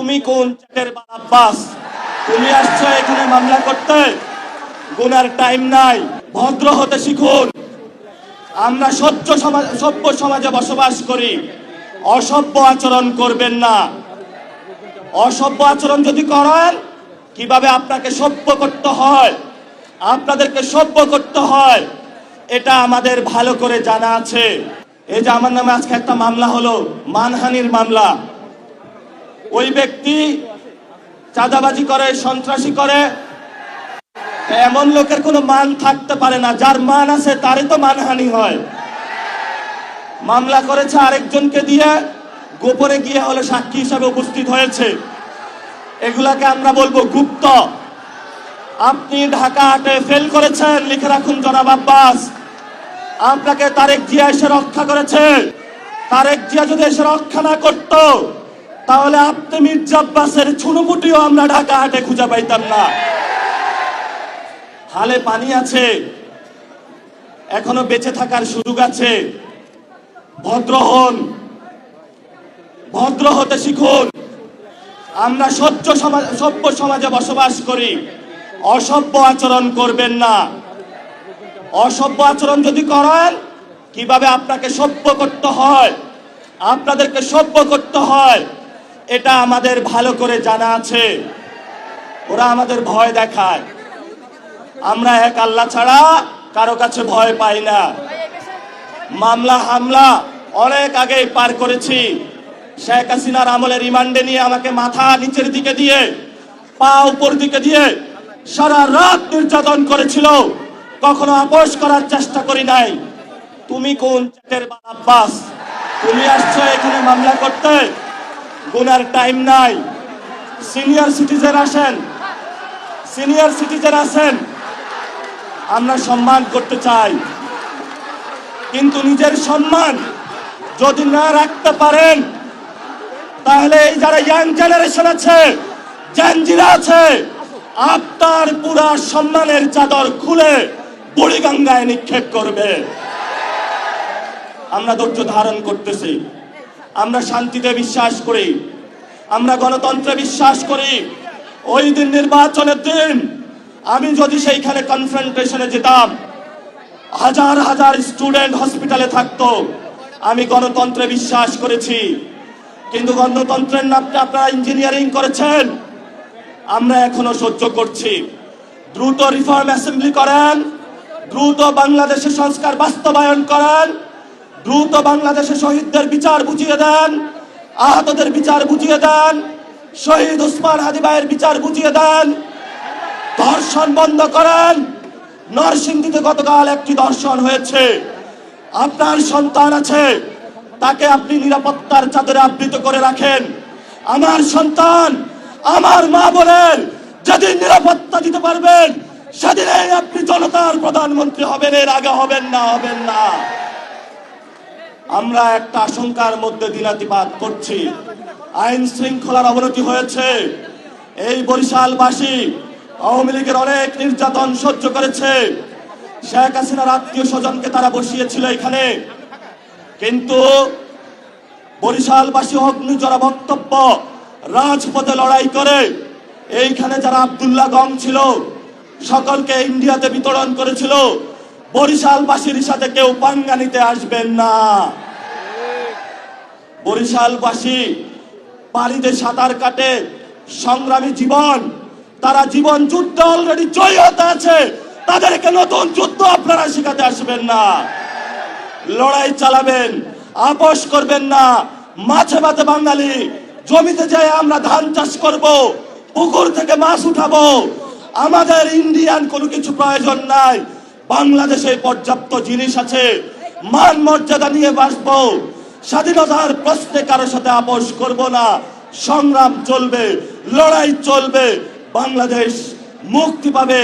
তুমি কোন চাটের বারাব্বাস? তুমি আসছো এখানে মামলা করতে? গুনার টাইম নাই, ভদ্র হতে শিখুন। আমরা সভ্য সমাজে বসবাস করি, অসভ্য আচরণ করবেন না। অসভ্য আচরণ যদি করেন, কিভাবে আপনাকে সভ্য করতে হয়, আপনাদেরকে সভ্য করতে হয়, এটা আমাদের ভালো করে জানা আছে। এই যে আমার নামে আজকে একটা মামলা হলো, মানহানির মামলা। ওই ব্যক্তি চাঁদাবাজি করে, সন্ত্রাসী করে। এমন লোকের কোনো মান থাকতে পারে না, যার মান আছে তারই তো মানহানি হয়। মামলা করেছে আরেকজনকে দিয়ে, গোপনে গিয়ে হলো সাক্ষী হিসাবে উপস্থিত হয়েছে। এগুলাকে আমরা বলবো গুপ্ত। আপনি ঢাকা হাটে ফেল করেছেন, লিখে রাখুন জনাব আব্বাস। আপনাকে তারেক জিয়া এসে রক্ষা করেছে। তারেক জিয়া যদি এসে রক্ষা না করত, তাহলে আপনি মির্জা আব্বাসের ছুনুপুটিও আমরা ঢাকা হাটে খুঁজে পাইতাম না। হালে পানি আছে, এখনো বেঁচে থাকার সুযোগ আছে। ভদ্র হন, ভদ্র হতে শিখুন। আমরা সভ্য সমাজে বসবাস করি, অসভ্য আচরণ করবেন না। অসভ্য আচরণ যদি করেন, কিভাবে আপনাকে সভ্য করতে হয়, আপনাদেরকে সভ্য করতে হয়, এটা আমাদের ভালো করে জানা আছে। ওরা আমাদের ভয় দেখায়, আমরা এক আল্লাহ ছাড়া কারো কাছে ভয় পাই না। মামলা হামলা অনেক আগেই পার করেছি। শেখ হাসিনার আমলে রিমান্ডে নিয়ে আমাকে মাথা নিচের দিকে দিয়ে, পা উপর দিকে দিয়ে সারা রাত নির্যাতন করেছিল। কখনো আপোষ করার চেষ্টা করি নাই। তুমি কোন চাটের আব্বাস? তুমি আসছো এখানে মামলা করতে? গুনার টাইম নাই। সিনিয়র সিটিজেন আসেন, সিনিয়র সিটিজেন আছেন, আমরা সম্মান করতে চাই। কিন্তু নিজের সম্মান যদি না রাখতে পারেন, তাহলে এই যারা ইয়াং জেনারেশন আছে, জেনজিরা আছে, আপনার পুরা সম্মানের চাদর খুলে বুড়িগঙ্গায় নিক্ষেপ করবে। আমরা ধৈর্য ধারণ করতেছি। আমরা শান্তিতে বিশ্বাস করি, আমরা গণতন্ত্রে বিশ্বাস করি। ওই দিন নির্বাচনের দিন আমি যদি সেইখানে কনফ্রন্টেশনে যেতাম, হাজার হাজার স্টুডেন্ট হসপিটালে থাকতো। আমি গণতন্ত্রে বিশ্বাস করেছি, কিন্তু গণতন্ত্রের নামে আপনারা ইঞ্জিনিয়ারিং করেছেন। আমরা এখনো সহ্য করছি। দ্রুত রিফর্ম অ্যাসেম্বলি করেন, দ্রুত বাংলাদেশের সংস্কার বাস্তবায়ন করেন, দ্রুত বাংলাদেশের শহীদদের বিচার বুঝিয়ে দেন, আহতদের বিচার বুঝিয়ে দেন, শহীদ ওসমান হাদি ভাইয়ের বিচার বুঝিয়ে দেন। ধর্ষণ বন্ধ করেন। নরসিংদীতে গতকাল একটি ধর্ষণ হয়েছে। আপনার সন্তান আছে, তাকে আপনি নিরাপত্তার চাদরে আবৃত করে রাখেন। আমার সন্তান, আমার মা বোনের যেদিন নিরাপত্তা দিতে পারবেন, সেদিনই আপনি জনতার প্রধানমন্ত্রী হবেন, এর আগে হবেন না, হবেন না। আমরা একটা আশঙ্কার মধ্যে দিনাতিপাত করছি। আইন শৃঙ্খলার অবনতি হয়েছে। এই বরিশালবাসী আওয়ামী লীগের অনেক নির্যাতন সহ্য করেছে। শেখ হাসিনার আত্মীয় স্বজনকে তারা বসিয়েছিল এখানে, কিন্তু বরিশালবাসী অগ্নিজরা বক্তব্য, রাজপথে লড়াই করে এইখানে যারা আব্দুল্লাহ গং ছিল সকলকে ইন্ডিয়াতে বিতরণ করেছিল। বরিশালবাসীর সাথে কেউ পাঙ্গা নিতে আসবেন না। বরিশালবাসী পানিতে সাঁতার কাটে, সংগ্রামী জীবন, তারা জীবন যুদ্ধ অলরেডি জয়ী হতে আছে। তাদেরকে নতুন যুদ্ধ আপনারা শেখাতে আসবেন না। লড়াই চালাবেন, আপোষ করবেন না। মাছে ভাতে বাঙালি, জমিতে যায় আমরা ধান চাষ করব, পুকুর থেকে মাছ উঠাবো। আমাদের ইন্ডিয়ান কোনো কিছু প্রয়োজন নাই। বাংলাদেশে পর্যাপ্ত জিনিস আছে, মান মর্যাদা নিয়ে বাঁচবো। স্বাধীনতার প্রশ্নে কারোর সাথে আপোষ করব না। সংগ্রাম চলবে, লড়াই চলবে, বাংলাদেশ মুক্তি পাবে।